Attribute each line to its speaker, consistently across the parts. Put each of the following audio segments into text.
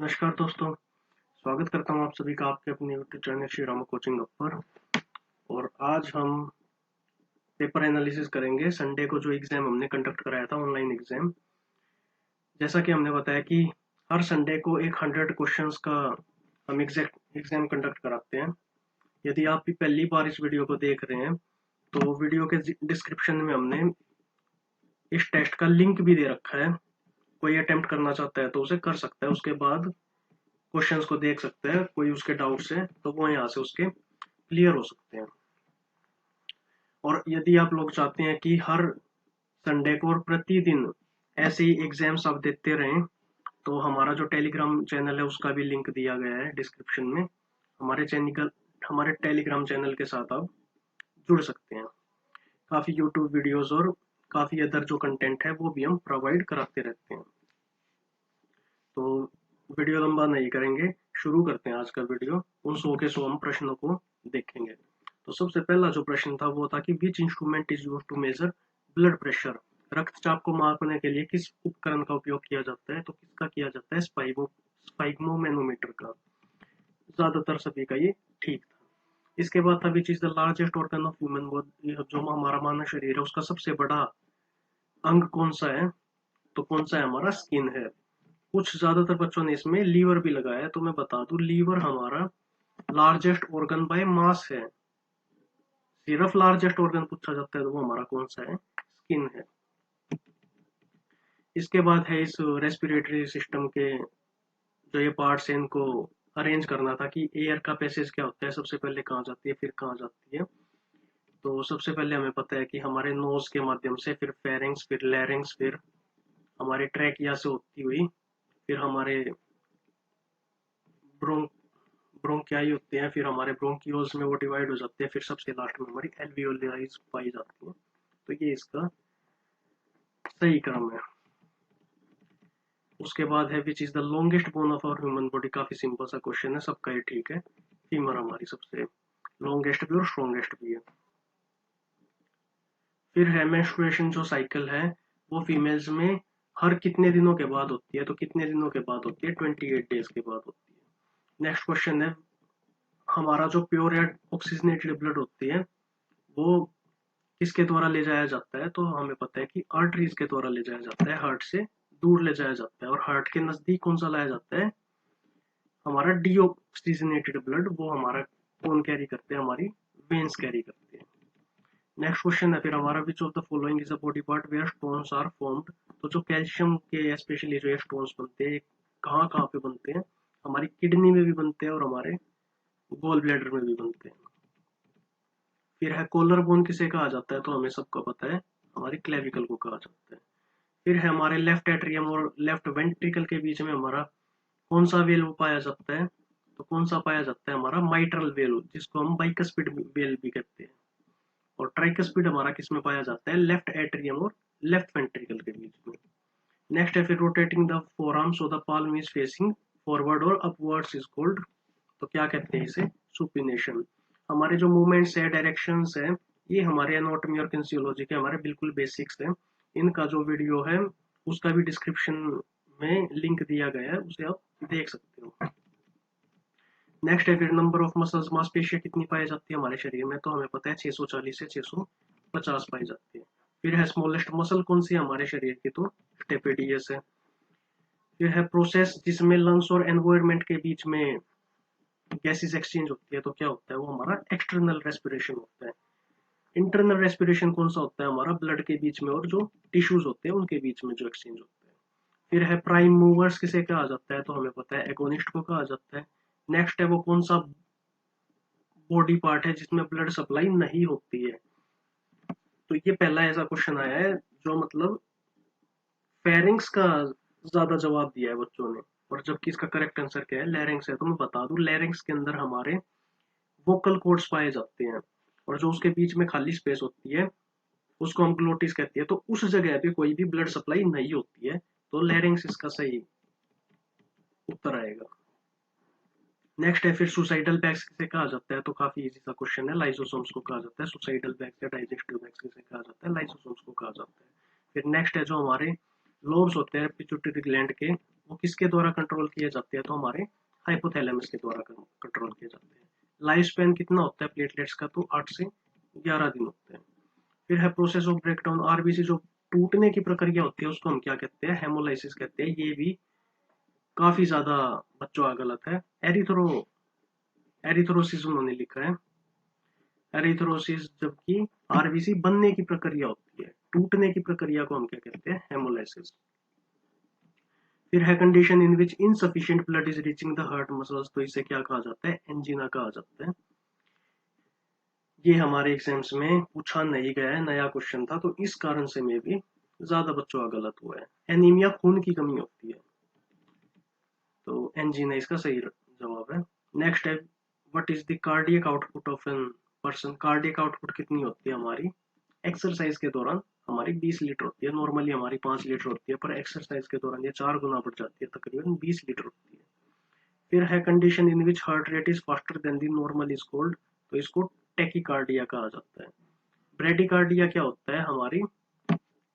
Speaker 1: नमस्कार दोस्तों, स्वागत करता हूँ आप सभी का आपके अपने YouTube channel Shri Rama coaching पर। और आज हम पेपर एनालिसिस करेंगे संडे को जो एग्ज़ाम हमने कंडक्ट कराया था, ऑनलाइन एग्ज़ाम। जैसा कि हमने बताया कि हर संडे को एक 100 क्वेश्चंस का हम एग्ज़ाम कंडक्ट कराते हैं। यदि आप भी पहली बार इस वीडियो को देख रहे हैं तो वीडियो के डिस्क्रिप्शन में हमने इस टेस्ट का लिंक भी दे रखा है। कोई अटेम्प्ट करना चाहता है तो उसे कर सकता है, उसके बाद क्वेश्चंस को देख सकते हैं। कोई उसके डाउट्स है तो वो यहाँ से उसके क्लियर हो सकते हैं। और यदि आप लोग चाहते हैं कि हर संडे को और प्रतिदिन ऐसे ही एग्जाम्स आप देते रहें, तो हमारा जो टेलीग्राम चैनल है उसका भी लिंक दिया गया है डिस्क्रिप्शन में। हमारे टेलीग्राम चैनल के साथ आप जुड़ सकते हैं। काफ़ी यूट्यूब वीडियोस और काफ़ी अदर जो कंटेंट है वो भी हम प्रोवाइड कराते रहते हैं। तो वीडियो लंबा नहीं करेंगे, शुरू करते हैं आज का वीडियो। उन 100 के 100 हम प्रश्नों को देखेंगे। तो सबसे पहला जो प्रश्न था वो था कि which instrument is used to measure blood pressure. रक्तचाप को मापने के लिए किस उपकरण का उपयोग किया जाता है? तो किसका किया जाता है? स्पाइगमोमैनोमीटर का। ज्यादातर सभी का ये ठीक था। इसके बाद था विच is the largest organ of human body. जो हमारा मानव शरीर है उसका सबसे बड़ा अंग कौन सा है? तो कौन सा है? हमारा स्किन है। कुछ ज्यादातर बच्चों ने इसमें लीवर भी लगाया है, तो मैं बता दूं लीवर हमारा लार्जेस्ट ऑर्गन बाय मास है। सिर्फ लार्जेस्ट ऑर्गन पूछा जाता है तो वो हमारा कौन सा है? स्किन है। इसके बाद है इस रेस्पिरेटरी सिस्टम के जो ये पार्ट्स हैं इनको अरेंज करना था कि एयर का पैसेज क्या होता है, सबसे पहले कहाँ जाती है फिर कहाँ जाती है। तो सबसे पहले हमें पता है कि हमारे नोज के माध्यम से, फिर फेरिंग्स, फिर लैरिंग्स, फिर हमारे ट्रैकिया से होती हुई, फिर हमारे ब्रोंकियाई होते हैं, फिर हमारे ब्रोंकियोल्स में वो डिवाइड हो जाते हैं, फिर सबसे लास्ट में हमारी एल्वियोलाइज पाई जाती है। तो ये इसका सही क्रम है। उसके बाद है which is the longest bone of our human body. काफी सिंपल सा क्वेश्चन है, सबका ये ठीक है। फीमर हमारी सबसे लॉन्गेस्ट भी और स्ट्रॉन्गेस्ट भी है। फिर है मेंस्ट्रुएशन जो साइकिल है वो फीमेल्स में हर कितने दिनों के बाद होती है? तो कितने दिनों के बाद होती है? 28 डेज के बाद होती है। नेक्स्ट क्वेश्चन है हमारा जो प्योर या ऑक्सीजनेटेड ब्लड होती है वो किसके द्वारा ले जाया जाता है? तो हमें पता है कि आर्टरीज के द्वारा ले जाया जाता है, हार्ट से दूर ले जाया जाता है। और हार्ट के नजदीक कौन सा लाया जाता है? हमारा डीऑक्सीजनेटेड ब्लड। वो हमारा कौन कैरी करते हैं? हमारी वेन्स कैरी करते हैं। नेक्स्ट क्वेश्चन है फिर हमारा which of the following is a body part where stones are formed. तो जो कैल्शियम के स्पेशली जो स्टोन्स बनते हैं कहाँ कहाँ पे बनते हैं? हमारी किडनी में भी बनते हैं और हमारे गॉल ब्लैडर में भी बनते हैं। फिर है कॉलर बोन किसे कहा जाता है? तो हमें सबको पता है हमारी क्लेविकल को कहा जाता है। फिर है हमारे लेफ्ट एट्रियम और लेफ्ट वेंट्रिकल के बीच में हमारा कौन सा वेल्व पाया जाता है? तो कौन सा पाया जाता है? हमारा माइट्रल वेल्व, जिसको हम बाइकस्पिड वेल्व भी कहते हैं। और ट्राइकस्पिड हमारा किस में पाया जाता है? लेफ्ट एट्रियम और लेफ्ट वेंट्रिकल के बीच में। नेक्स्ट है फिर rotating the forearm so the palm is facing forward और अपवर्ड्स इज कॉल्ड। तो क्या कहते हैं इसे? सुपिनेशन। हमारे जो मूवमेंट्स है, डायरेक्शंस है, ये हमारे एनाटॉमी और फिजियोलॉजी के हमारे बिल्कुल बेसिक्स है। इनका जो वीडियो है उसका भी डिस्क्रिप्शन में लिंक दिया गया है, उसे आप देख सकते हो। नेक्स्ट है फिर नंबर ऑफ मसल्स, मांसपेशियां कितनी पाई जाती है हमारे शरीर में? तो हमें पता है 640 से 650 पाई जाती है। फिर है स्मॉलेस्ट मसल कौन सी है हमारे शरीर की? तो स्टेपेडियस है। फिर है प्रोसेस जिसमें लंग्स और एनवायरमेंट के बीच में गैसेस एक्सचेंज होती है, तो क्या होता है? वो हमारा एक्सटर्नल रेस्पिरेशन होता है। इंटरनल रेस्पिरेशन कौन सा होता है? हमारा ब्लड के बीच में और जो टिश्यूज होते हैं उनके बीच में जो एक्सचेंज होता है। फिर है प्राइम मूवर्स किसे कहा जाता है? तो हमें पता है एगोनिस्ट को कहा जाता है। नेक्स्ट है वो कौन सा बॉडी पार्ट है जिसमें ब्लड सप्लाई नहीं होती है? तो ये पहला ऐसा क्वेश्चन आया है जो मतलब फेरिंग्स का ज्यादा जवाब दिया है बच्चों ने। और जबकि इसका करेक्ट आंसर क्या है? लैरिंग्स है। तो मैं बता दूं लैरिंग्स के अंदर हमारे वोकल कॉर्ड्स पाए जाते हैं और जो उसके बीच में खाली स्पेस होती है उसको हम ग्लोटिस कहती है। तो उस जगह पे कोई भी ब्लड सप्लाई नहीं होती है, तो लैरिंग्स इसका सही उत्तर आएगा। नेक्स्ट है फिर सुसाइडल बैग्स किसे कहा जाता है? तो काफी इजी सा क्वेश्चन है, लाइसोसोम्स को कहा जाता है। सुसाइडल बैग्स या डाइजेस्टिव बैग्स किसे कहा जाता है? लाइसोसोम्स को कहा जाता है। फिर नेक्स्ट है जो हमारे लोब्स होते हैं पिट्यूटरी ग्लैंड के, वो किसके द्वारा कंट्रोल किए जाते हैं, तो हमारे हाइपोथैलेमस के द्वारा कंट्रोल किए जाते हैं। लाइफ स्पैन कितना होता है प्लेटलेट्स का, तो 8 से 11 दिन होते हैं। फिर है प्रोसेस ऑफ ब्रेकडाउन, आरबीसी जो टूटने की प्रक्रिया होती है उसको हम क्या कहते हैं, हेमोलाइसिस कहते हैं। ये भी काफी ज्यादा बच्चों का गलत है। एरिथ्रोसिस उन्होंने लिखा है, एरिथ्रोसिस, जबकि आरबीसी बनने की प्रक्रिया होती है, टूटने की प्रक्रिया को हम क्या कहते हैं, हेमोलाइसिस। फिर है condition in which insufficient blood is reaching the heart muscles, तो इसे क्या कहा जाता है, एंजीना कहा जाता है। ये हमारे एग्जाम्स में पूछा नहीं गया है, नया क्वेश्चन था, तो इस कारण से में भी ज्यादा बच्चों का गलत हुआ है। एनीमिया खून की कमी होती है, तो एंजीना इसका सही जवाब है। नेक्स्ट है what is the cardiac output of an person, cardiac output कितनी होती है हमारी एक्सरसाइज के दौरान, हमारी 20 लीटर होती है। नॉर्मली हमारी 5 लीटर होती है, पर एक्सरसाइज के दौरान ये 4 गुना बढ़ जाती है, तकरीबन 20 लीटर होती है। फिर है condition in which heart rate is faster than the normal is called, तो इसको टैकीकार्डिया कहा जाता है। ब्रेडिकार्डिया क्या होता है, हमारी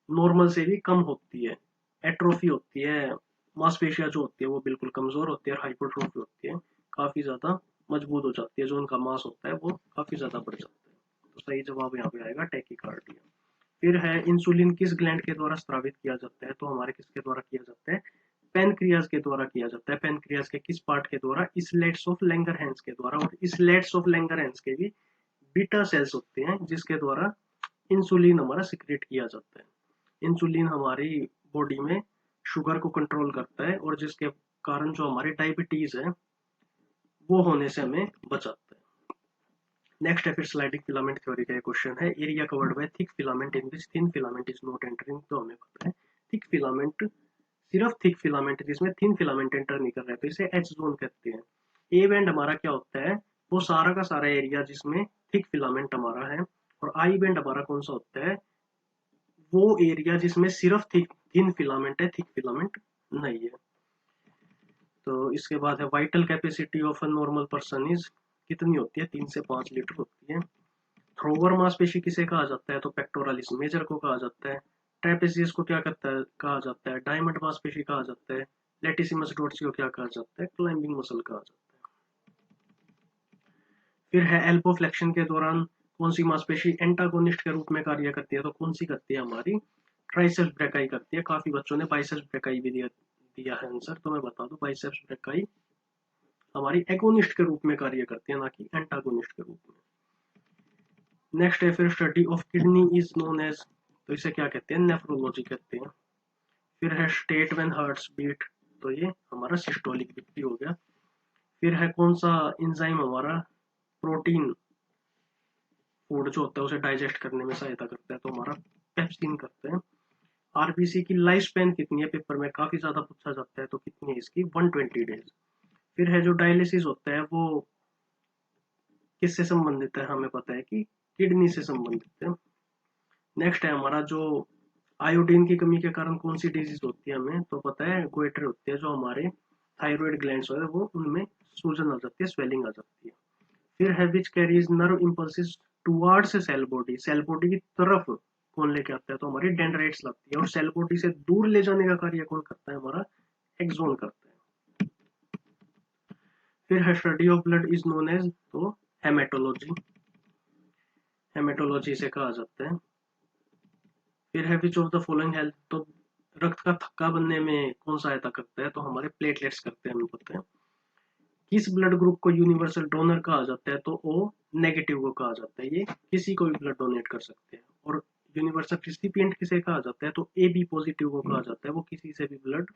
Speaker 1: नॉर्मल से भी कम होती है, एट्रोफी होती है, मांसपेशियां जो होती है वो बिल्कुल कमजोर होती है, और हाइपरट्रोफी होती है, काफी ज्यादा मजबूत हो जाती है, जो उनका मांस होता है वो काफी ज्यादा बढ़ जाता है। तो सही जवाब यहाँ पे आएगा टैकीकार्डिया। फिर है इंसुलिन किस ग्लैंड के द्वारा स्रावित किया जाता है, तो हमारे किसके द्वारा किया जाता है, पेनक्रियाज के द्वारा किया जाता है। पेनक्रियाज के किस पार्ट के द्वारा, इसलेट्स ऑफ लैंगरहैंस के द्वारा, और इसलेट्स ऑफ लैंगरहैंस के भी बीटा सेल्स होते हैं जिसके द्वारा इंसुलिन हमारा सिक्रेट किया जाता है। इंसुलिन हमारी बॉडी में शुगर को कंट्रोल करता है, और जिसके कारण जो हमारी डायबिटीज है वो होने से हमें बचाता है। नेक्स्ट है फिर स्लाइडिंग फिलामेंट थ्योरी का क्वेश्चन है, area covered by thick filament in which thin filament is not entering, तो हमें पता है थिक फिलामेंट, सिर्फ थिक फिलामेंट जिसमें थिन फिलामेंट एंटर नहीं कर रहा है, तो इसे एच जोन कहते हैं। ए बैंड हमारा क्या होता है, वो सारा का सारा एरिया जिसमें थिक फिलामेंट हमारा है, और आई बैंड हमारा कौन सा होता है, वो एरिया जिसमें सिर्फ थिन फिलामेंट है, थिक फिलामेंट नहीं है। तो इसके बाद है vital capacity of a normal person is, कितनी होती है, 3 से 5 लीटर होती है। थ्रोवर मांसपेशी किसे कहा जाता है, तो पेक्टोरालिस मेजर को कहा जाता है। ट्रेपेजियस को क्या कहता है, कहा जाता है, डायमंड मांसपेशी कहा जाता है। लेटिसिमस डोर्सी को क्या कहा जाता है, क्लाइंबिंग मसल कहा जाता है। फिर है एल्बो फ्लेक्शन के दौरान कौन सी मांसपेशी एंटागोनिस्ट के रूप में कार्य करती है, तो कौन सी करती है, हमारी ट्राइसेप्स ब्रेकाई करती है। काफी बच्चों ने बाइसेप्स ब्रेकाई भी दिया है आंसर, तो मैं बता दूं बाइसेप्स ब्रेकाई हमारी एगोनिस्ट के रूप में कार्य करती है, ना कि एंटागोनिस्ट के रूप में। नेक्स्ट है फिर study of kidney is known as, तो इसे क्या कहते हैं, नेफ्रोलॉजी कहते हैं। फिर है स्टेट व्हेन हार्ट्स बीट, तो ये हमारा सिस्टोलिक बीट हो गया। फिर है कौन सा इंजाइम हमारा प्रोटीन फूड जो होता है उसे डाइजेस्ट करने में सहायता करता है, तो हमारा पेप्सिन करते हैं। आरबीसी की लाइफ स्पैन कितनी है, पेपर में काफी ज्यादा पूछा जाता है, तो कितनी है इसकी, 120 डेज। फिर है जो डायलिसिस होता है वो किससे संबंधित है, हमें पता है कि किडनी से संबंधित है। नेक्स्ट है हमारा जो आयोडीन की कमी के कारण कौन सी डिजीज होती है, हमें तो पता है गोइटर होती है, जो हमारे थायराइड ग्लैंड्स होते हैं वो उनमें सूजन आ जाती है, स्वेलिंग आ जाती है। फिर है which carries nerve impulses towards cell body, cell body की तरफ कौन लेके आता है, तो हमारी डेंड्राइट्स लगती है, और सेल बॉडी से दूर ले जाने का कार्य कौन करता है, हमारा एक्सोन करता है। फिर है study of blood is known as, तो हेमेटोलॉजी, हेमेटोलॉजी से कहा जाता है। फिर है which of the following help, तो रक्त का थक्का बनने में कौन सहायता करता है, तो हमारे प्लेटलेट्स करते हैं, हमें पता है। किस ब्लड ग्रुप को यूनिवर्सल डोनर कहा जाता है, तो ओ नेगेटिव को कहा जाता है, ये किसी को भी ब्लड डोनेट कर सकते हैं। और यूनिवर्सल रिसिपिएंट किसे कहा जाता है, तो ए बी पॉजिटिव को कहा जाता है, वो किसी से भी ब्लड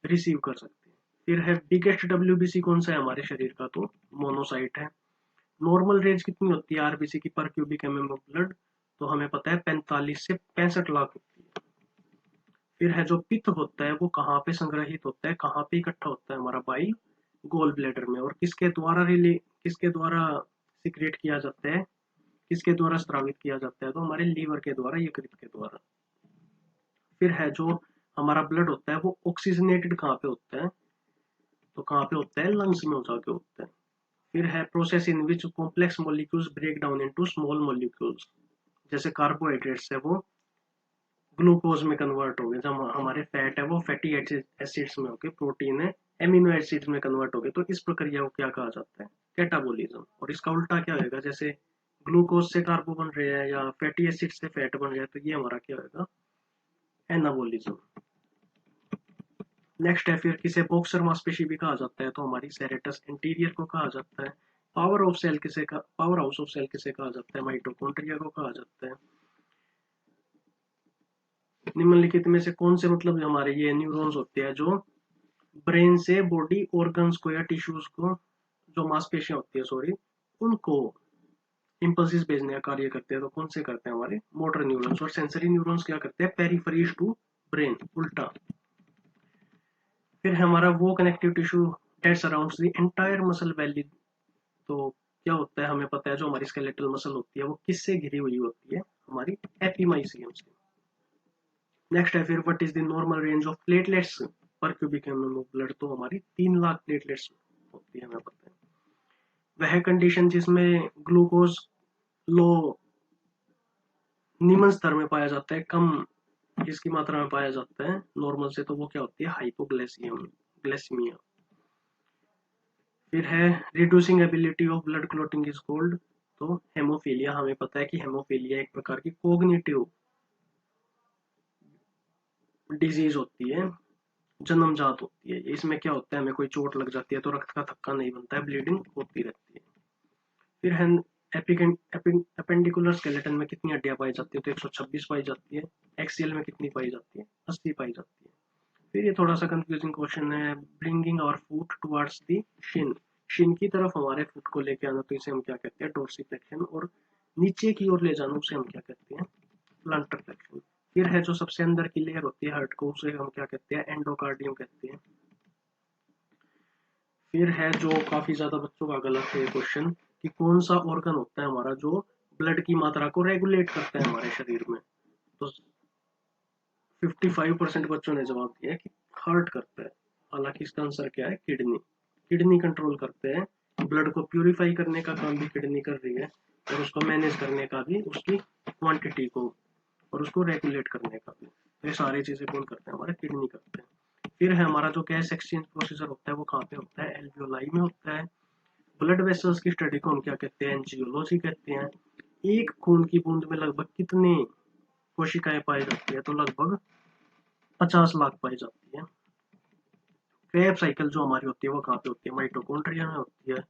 Speaker 1: रिसीव कर सकते हैं। फिर है बिगेस्ट डब्ल्यूबीसी कौन सा है हमारे शरीर का, तो मोनोसाइट है। नॉर्मल रेंज कितनी होती है आरबीसी की पर क्यूबिक एमएम ऑफ ब्लड, तो हमें पता है 45 से 65 लाख होती है। फिर है जो पित्त होता है वो कहाँ पे संग्रहित होता है, कहाँ पे इकट्ठा होता है, हमारा बाइल गोल ब्लैडर में, और किसके द्वारा सिक्रेट किया जाता है, किसके द्वारा स्रावित किया जाता है, तो हमारे लीवर के द्वारा, यकृत के द्वारा। फिर है जो हमारा ब्लड होता है वो ऑक्सीजनेटेड कहाँ पे होता है, तो कहाँ पे होता है, लंग्स में हो जाके होता है। फिर है process in which complex molecules break down into small molecules, जैसे कार्बोहाइड्रेट्स है वो ग्लूकोज में कन्वर्ट हो गए, जब हमारे फैट है वो फैटी एसिड्स में होके प्रोटीन है एमिनो एसिड्स में कन्वर्ट हो गए, तो इस प्रक्रिया को क्या कहा जाता है? कैटाबोलिज्म। और इसका उल्टा क्या होगा? जैसे ग्लूकोज से कार्बो बन रहे हैं या फैटी एसिड से फैट बन रहे हैं, तो ये हमारा क्या होगा? एनाबोलिज्म। नेक्स्ट है फिर किसे बॉक्सर मांसपेशी भी कहा जाता है, तो हमारी सेरेटस इंटीरियर को कहा जाता है। पावर हाउस ऑफ सेल किसे कहा जाता है? माइटोकॉन्ड्रिया को कहा जाता है। निम्नलिखित में से कौन से मतलब हमारे ये न्यूरॉन्स होते हैं जो ब्रेन से बॉडी ऑर्गन्स को या टिश्यूज को, जो मांसपेशियां होती है सॉरी, उनको इंपल्सिस भेजने का कार्य करते हैं, तो कौन से करते हैं? हमारे मोटर न्यूरॉन्स। और सेंसरी न्यूरॉन्स क्या करते हैं? पेरिफेरीज टू ब्रेन, उल्टा। फिर हमारा वो connective tissue that surrounds the entire muscle valley, तो क्या होता है? हमें पता है जो हमारी स्केलेटल मसल होती है वो किससे घिरी हुई होती है? हमारी एपिमाइसियम से। नेक्स्ट है फिर what is the normal range of platelets पर क्यूबिक एमएम ऑफ ब्लड, तो हमारी 3 लाख प्लेटलेट्स होती है, हमें पता है। वह कंडीशन जिसमें ग्लूकोज लो निम्न स्तर में पाया जाता है, कम इसकी मात्रा में पाया जाता है नॉर्मल से, तो वो क्या होती है? ग्लेसीमिया। फिर है reducing ability of blood clotting is called, तो हेमोफीलिया। हमें पता है कि हेमोफीलिया एक प्रकार की कोग्निटिव डिजीज होती है, जन्मजात होती है। इसमें क्या होता है? हमें कोई चोट लग जाती है तो रक्त का थक्का नहीं बनता है, ब्लीडिंग होती रहती है। फिर है एपेंडिकुलर स्केलेटन में कितनी हड्डियां पाई जाती है? तो 126 पाई जाती है। एक्सियल में कितनी पाई जाती है? 80 पाई जाती है। फिर ये थोड़ा सा कंफ्यूजिंग क्वेश्चन है, bringing our foot towards the shin, shin की तरफ हमारे फुट को लेके आना, तो इसे हम क्या कहते हैं? डोर्सिफ्लेक्शन। और नीचे की ओर ले जाना, उसे हम क्या कहते हैं? Planter flexion. फिर है जो सबसे अंदर की लेयर होती है हार्ट को, उसे हम क्या कहते हैं? एंडोकार्डियम कहते हैं। फिर है जो काफी ज्यादा बच्चों का गलत है क्वेश्चन, कि कौन सा ऑर्गन होता है हमारा जो ब्लड की मात्रा को रेगुलेट करता है हमारे शरीर में, तो 55% बच्चों ने जवाब दिया कि हार्ट करता है। हालांकि इसका आंसर क्या है? किडनी। किडनी कंट्रोल करते हैं, ब्लड को प्यूरिफाई करने का काम भी किडनी कर रही है, और उसको मैनेज करने का भी, उसकी क्वांटिटी को, और उसको रेगुलेट करने का भी। तो ये सारी चीजें कौन करते हैं? हमारे किडनी करते हैं। फिर है हमारा जो गैस एक्सचेंज प्रोसीजर होता है वो कहाँ पे होता है? एल्वियोलाई में होता है। ब्लड वेसल्स की स्टडी को हम क्या कहते हैं? एंजियोलॉजी कहते हैं। एक खून की बूंद में लगभग कितने कोशिकाएं पाई जाती है? तो लगभग 50 लाख पाई जाती है। क्रेब साइकिल जो हमारी होती है वो कहाँ पे होती है? माइटोकॉन्ड्रिया में होती है।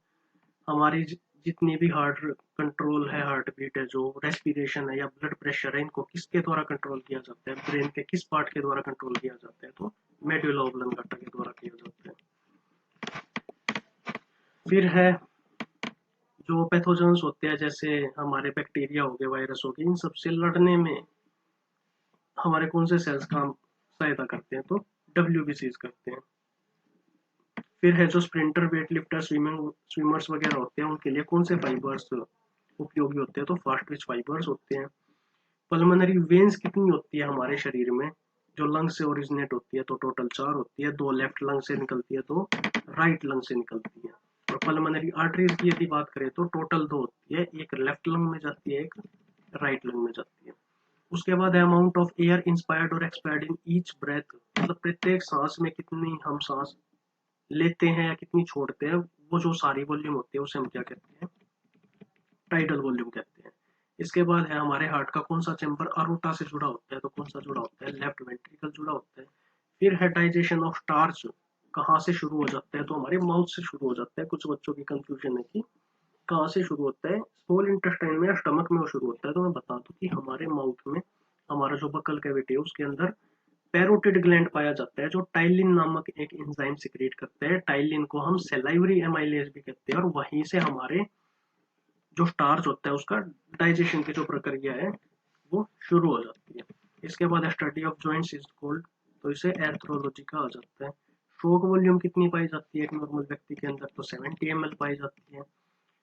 Speaker 1: हमारी जितनी भी हार्ट कंट्रोल है, हार्ट बीट है, जो रेस्पिरेशन है या ब्लड प्रेशर है, इनको किसके द्वारा कंट्रोल किया जाता है? ब्रेन के किस पार्ट के द्वारा कंट्रोल किया जाता है? तो मेडुला ऑब्लंगाटा के द्वारा किया जाता है। फिर है जो पैथोजेंस होते हैं, जैसे हमारे बैक्टीरिया हो गए, वायरस हो गए, इन सबसे लड़ने में हमारे कौन से सेल्स काम सहायता करते हैं? तो डब्ल्यूबीसीज करते हैं। फिर है जो स्प्रिंटर, वेट लिफ्टर, स्विमर्स वगैरह होते हैं, उनके लिए कौन से फाइबर्स उपयोगी होते हैं? तो फास्ट ट्विच फाइबर्स होते हैं। पल्मोनरी वेन्स कितनी होती है हमारे शरीर में? जो लंग से ओरिजिनेट होती है तो टोटल 4 होती है, 2 लेफ्ट लंग से निकलती है, 2 राइट लंग से निकलती है। और पल्मोनरी आर्टरीज की यदि बात करें तो टोटल 2 होती है, एक लेफ्ट लंग में जाती है, एक राइट लंग में जाती है। उसके बाद है अमाउंट ऑफ एयर इंस्पायर्ड और एक्सपायर्ड इन ईच ब्रेथ, मतलब प्रत्येक सांस में कितनी हम सांस लेते हैं या कितनी छोड़ते हैं, वो जो सारी वॉल्यूम होती है उसे हम क्या कहते हैं? टाइडल वॉल्यूम कहते हैं। इसके बाद है हमारे हार्ट का कौन सा चैम्बर अरोटा से जुड़ा होता है? तो कौन सा जुड़ा होता है? लेफ्ट वेंट्रिकल जुड़ा होता है। फिर है डाइजेशन ऑफ स्टार्च कहाँ से शुरू हो जाता है? तो हमारे माउथ से शुरू हो जाता है। कुछ बच्चों की कंफ्यूजन है कि कहाँ से शुरू होता है, स्मॉल इंटेस्टाइन में या स्टमक में वो शुरू होता है, तो मैं बता दूं कि हमारे माउथ में, हमारा जो बकल कैविटी है उसके अंदर पैरोटिड ग्लैंड पाया जाता है, जो टाइलिन नामक एक एंजाइम सिक्रेट करता है। टाइलिन को हम सेलाइवरी एमाइलेज भी कहते हैं, और वहीं से हमारे जो स्टार्च होता है उसका डाइजेशन की जो प्रक्रिया है वो शुरू हो जाती है। इसके बाद study of joints is called, तो इसे एर्थ्रोलॉजी कहा जाता है। स्ट्रोक वॉल्यूम कितनी पाई जाती है एक नॉर्मल व्यक्ति के अंदर? तो 70 ml पाई जाती है।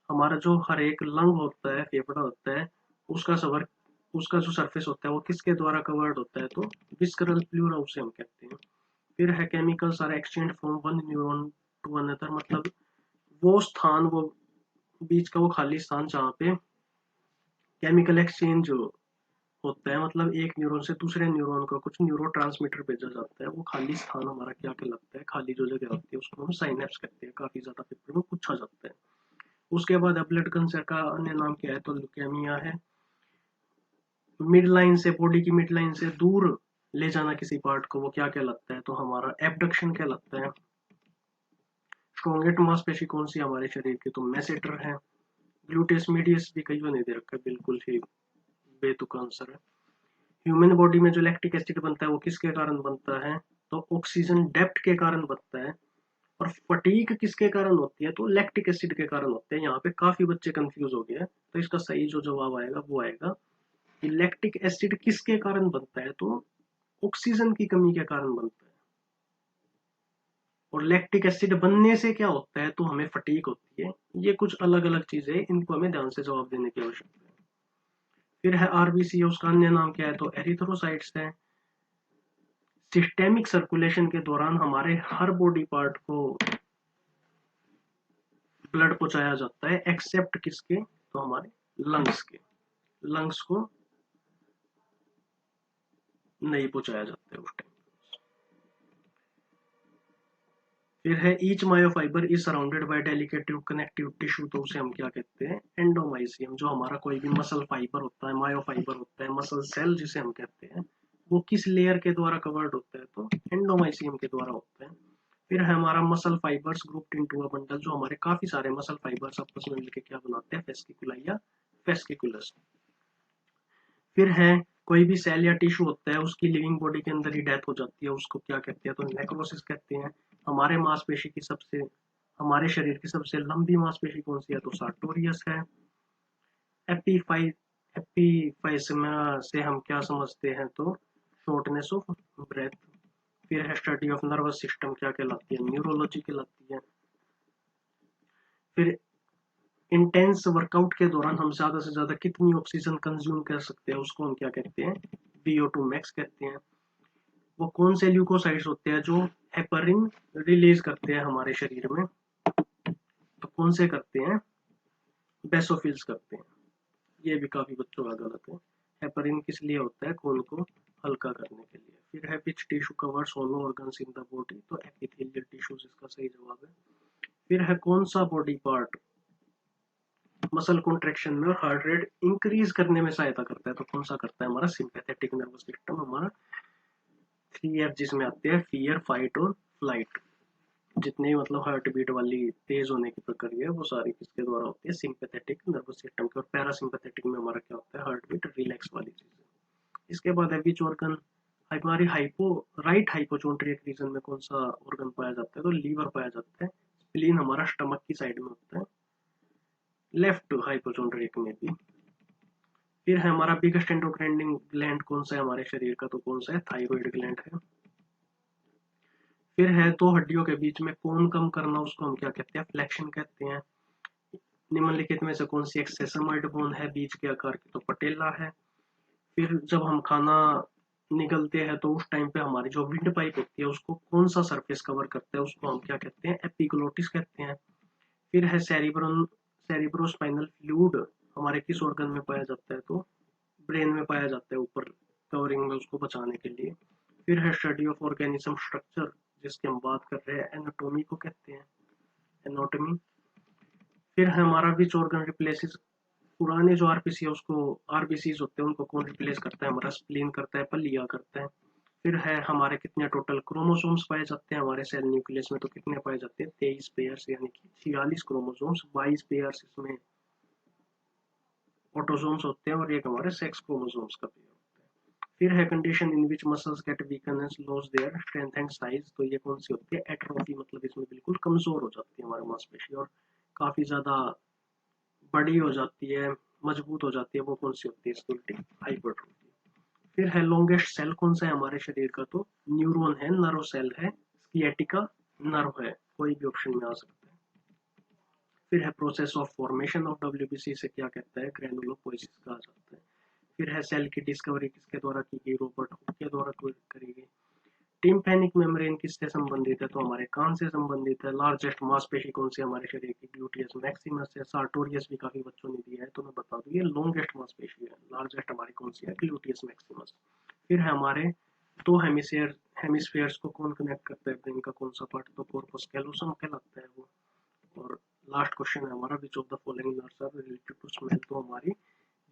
Speaker 1: हमारा जो हर एक लंग होता है, फेफड़ा होता है, उसका सवर उसका जो सरफेस होता है वो किसके द्वारा कवर्ड होता है? तो विस्करल प्लूरा उसे हम कहते हैं। फिर है chemicals are exchange from one neuron to another, मतलब वो स्थान, वो बीच का वो खाली स्थान जहाँ पे केमिकल एक्सचेंज होता है, मतलब एक न्यूरॉन से दूसरे न्यूरॉन को कुछ न्यूरोट्रांसमीटर भेजा जाता है। वो खाली स्थान हमारा क्या कहलाता है, खाली जो जगह होती है उसको हम साइनेप्स कहते हैं। काफी ज्यादा पेपर में पूछा जाता है। उसके बाद ब्लड कैंसर का अन्य नाम क्या है, तो ल्यूकेमिया है। मिड लाइन से, बॉडी की मिड लाइन से दूर ले जाना किसी पार्ट को, वो क्या कहलाता है, तो हमारा एबडक्शन कहलाता है। स्ट्रॉन्गेस्ट मांसपेशी कौन सी हमारे शरीर की, तो मैसेटर है। ग्लूटेस मीडियस भी कईयों ने दे रखा है, बिल्कुल ही बेतुका आंसर है। ह्यूमन बॉडी में जो लैक्टिक एसिड बनता है वो किसके कारण बनता है, तो ऑक्सीजन डेप्थ के कारण बनता है। और फटीग किसके कारण होती है, तो लैक्टिक एसिड के कारण होते हैं। यहाँ पे काफी बच्चे कंफ्यूज हो गए हैं, तो इसका सही जो जवाब आएगा वो आएगा कि लैक्टिक एसिड किसके कारण बनता है, तो ऑक्सीजन की कमी के कारण बनता है। और लैक्टिक एसिड बनने से क्या होता है, तो हमें फटीग होती है। ये कुछ अलग अलग चीजें, इनको हमें ध्यान से जवाब देने की आवश्यकता है। फिर है आरबीसी, उसका अन्य नाम क्या है, तो एरिथ्रोसाइट्स है। सिस्टेमिक सर्कुलेशन के दौरान हमारे हर बॉडी पार्ट को ब्लड पहुंचाया जाता है, एक्सेप्ट किसके, तो हमारे लंग्स के। लंग्स को नहीं पहुंचाया जाता है उस टाइम। फिर है each myofibre is surrounded by delicate connective tissue, तो उसे हम क्या कहते हैं, एंडोमाइसियम। जो हमारा कोई भी मसल फाइबर होता है, मायोफाइबर होता है, मसल सेल जिसे हम कहते हैं, वो किस लेयर के द्वारा कवर्ड होता है, तो एंडोमाइसियम के द्वारा होता है। फिर है हमारा muscle fibres grouped into a bundle. जो हमारे काफी सारे मसल फाइबर्स आपस में मिलकर क्या बनाते हैं, फेस्किकुला या फेस्किकुलस। फिर है कोई भी सेल या टिश्यू होता है, उसकी लिविंग बॉडी के अंदर ही डेथ हो जाती है, उसको क्या कहते हैं, तो नेक्रोसिस कहते हैं। हमारे मांसपेशी की सबसे, हमारे शरीर की सबसे लंबी मांसपेशी कौन सी है, तो सार्टोरियस है। एपीफाइ एपीफाइसमा से हम क्या समझते हैं, तो शॉर्टनेस ऑफ ब्रेथ। फिर है स्टडी ऑफ नर्वस सिस्टम, क्या कहलाती है, न्यूरोलॉजी कहलाती है। फिर इंटेंस वर्कआउट के दौरान हम ज्यादा से ज्यादा कितनी ऑक्सीजन कंज्यूम कर सकते हैं, उसको हम क्या कहते हैं, VO2 मैक्स कहते हैं। वो कौन से ल्यूकोसाइट्स होते हैं जो हेपरिन रिलीज करते हैं हमारे शरीर में, तो कौन से करते हैं, बेसोफिल्स करते हैं। ये भी काफी बच्चों का गलत है। हेपरिन किस लिए होता है, खून को हल्का करने के लिए। फिर है which tissue covers all organs in the body, तो एपिथेलियल टिश्यूज इसका सही जवाब है। फिर है कौन सा बॉडी पार्ट मसल कॉन्ट्रेक्शन में और हार्ट रेट इंक्रीज करने में सहायता करता है, तो कौन सा करता है, हमारा सिंपैथेटिक नर्वस सिस्टम। हमारा 3F जिसमें आते हैं, फियर, फाइट और फ्लाइट। जितने मतलब हार्ट बीट वाली तेज होने की प्रक्रिया है वो सारी किसके द्वारा होती है, सिंपैथेटिक नर्वस सिस्टम के। और पैरासिम्पैथेटिक में हमारा क्या होता है, हार्ट बीट रिलैक्स वाली चीज। इसके बाद है विच ऑर्गन, हमारी हाइपो राइट हाइपोचोन्ट्रियक रीजन में कौन सा ऑर्गन पाया जाता है, तो लीवर पाया जाता है। स्प्लीन हमारा स्टमक की साइड में होता है, लेफ्ट हाइपोचोन्ट्रियक में भी। फिर है हमारा बिगेस्ट एंडोक्राइन ग्लैंड कौन सा है हमारे शरीर का, तो कौन सा है, थायराइड ग्लैंड है। फिर है दो हड्डियों के बीच में कोण कम करना, उसको हम क्या कहते हैं, फ्लेक्शन कहते हैं। निम्नलिखित में से कौन सी एक सेसमोइड बोन है बीज के आकार की, तो पटेला है। फिर जब हम खाना निगलते हैं तो उस टाइम पे हमारी जो विंड पाइप होती है उसको कौन सा सरफेस कवर करता है, उसको हम क्या कहते हैं, एपिग्लोटिस कहते हैं। फिर है सेरिब्रोस्पाइनल फ्लूइड हमारे किस ऑर्गन में पाया जाता है, तो ब्रेन में पाया जाता है, ऊपर कवरिंग में उसको बचाने के लिए। फिर है स्टडी ऑफ ऑर्गेनिज्म स्ट्रक्चर, जिसकी हम बात कर रहे हैं, एनाटॉमी को कहते हैं, एनाटॉमी। फिर है हमारा विच ऑर्गन रिप्लेसेस, पुराने जो आरबीसी है उसको, आरबीसीज होते हैं उनको कौन रिप्लेस करता है, हमारा स्प्लीन करता है, पलिया करता है। फिर है हमारे कितने टोटल क्रोमोसोम्स पाए जाते हैं हमारे सेल न्यूक्लियस में, तो कितने पाए जाते हैं, 23 पेयर्स, यानी कि 46 क्रोमोसोम्स। 22 पेयर्स इसमें ऑटोसोम्स होते हैं और एक हमारे सेक्स क्रोमोसोम्स का पेयर होता है। फिर है condition in which muscles get weaken and loss their strength and size, तो ये कौन सी होती है, एट्रोफी, मतलब इसमें बिल्कुल कमजोर हो जाती है हमारी मांसपेशी और काफी ज्यादा बड़ी हो जाती है, मजबूत हो जाती है, वो कौन सी होती है, इसकी उल्टी हाइपरट्रोफी। फिर है लॉन्गेस्ट सेल कौन सा है हमारे शरीर का, तो न्यूरॉन है, नर्व सेल है, स्कियाटिका नर्व है, कोई भी ऑप्शन में आ सकता है। फिर है process of formation of WBC से क्या कहता है, ग्रेनुलोपोइसिस कहा जाता है। फिर है सेल की डिस्कवरी किसके द्वारा की गई, रॉबर्ट हुक के द्वारा करी गई। टिम्पैनिक मेम्ब्रेन किससे संबंधित है, तो हमारे कान से संबंधित है। लार्जेस्ट मांसपेशी कौन सी हमारे शरीर की, ग्लूटियस मैक्सिमस है। सार्टोरियस भी काफी बच्चों ने दिया है तो मैं बता दूं, ये लॉन्गेस्ट मांसपेशी है। लार्जेस्ट हमारी कौन सी है, ग्लूटियस मैक्सिमस। फिर है हमारे दो हेमिस्फेयर्स को कौन कनेक्ट करता है, ब्रेन का कौन सा पार्ट, तो कॉर्पस कैलोसम कहलाता है वो। और लास्ट क्वेश्चन है हमारा, which of the following nerves are related to smell, तो हमारी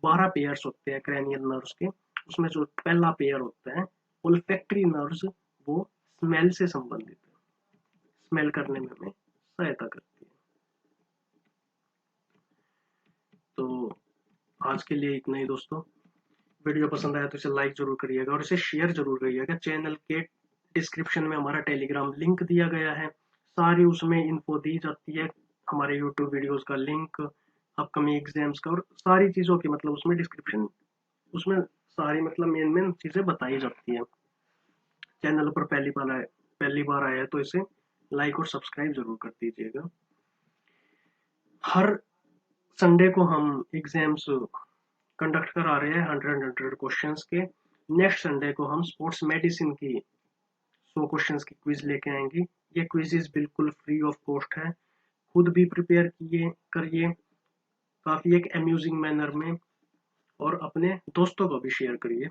Speaker 1: 12 पेयर्स होते हैं क्रैनियल नर्व्स के, उसमें जो पहला पेयर होता है ओल्फैक्टरी नर्व्स, वो स्मेल से संबंधित है, स्मेल करने में हमें सहायता करती है। तो आज के लिए इतना ही दोस्तों। वीडियो पसंद आया तो इसे लाइक जरूर करिएगा और इसे शेयर जरूर करिएगा। चैनल के डिस्क्रिप्शन में हमारा टेलीग्राम लिंक दिया गया है, सारी उसमें इन्फो दी जाती है, हमारे यूट्यूब वीडियोस का लिंक, अपकमिंग एग्जाम्स का, और सारी चीज़ों की मतलब उसमें डिस्क्रिप्शन, उसमें सारी मतलब मेन मेन चीज़ें बताई जाती है। चैनल पर पहली बार आया है तो इसे लाइक और सब्सक्राइब जरूर कर दीजिएगा। हर संडे को हम एग्जाम्स कंडक्ट करा रहे हैं 100 क्वेश्चंस के। नेक्स्ट संडे को हम स्पोर्ट्स मेडिसिन की 100 क्वेश्चंस की क्विज लेके आएंगे। ये क्विजेस बिल्कुल फ्री ऑफ कॉस्ट है, खुद भी प्रिपेयर करिए काफी एक अम्यूजिंग मैनर में, और अपने दोस्तों को भी शेयर करिए।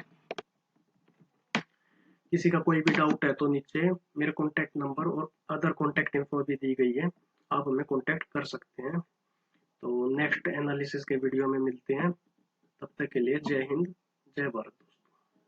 Speaker 1: किसी का कोई भी डाउट है तो नीचे मेरे कॉन्टैक्ट नंबर और अदर कॉन्टैक्ट इन्फो भी दी गई है, आप हमें कॉन्टैक्ट कर सकते हैं। तो नेक्स्ट एनालिसिस के वीडियो में मिलते हैं, तब तक के लिए जय हिंद, जय भारत।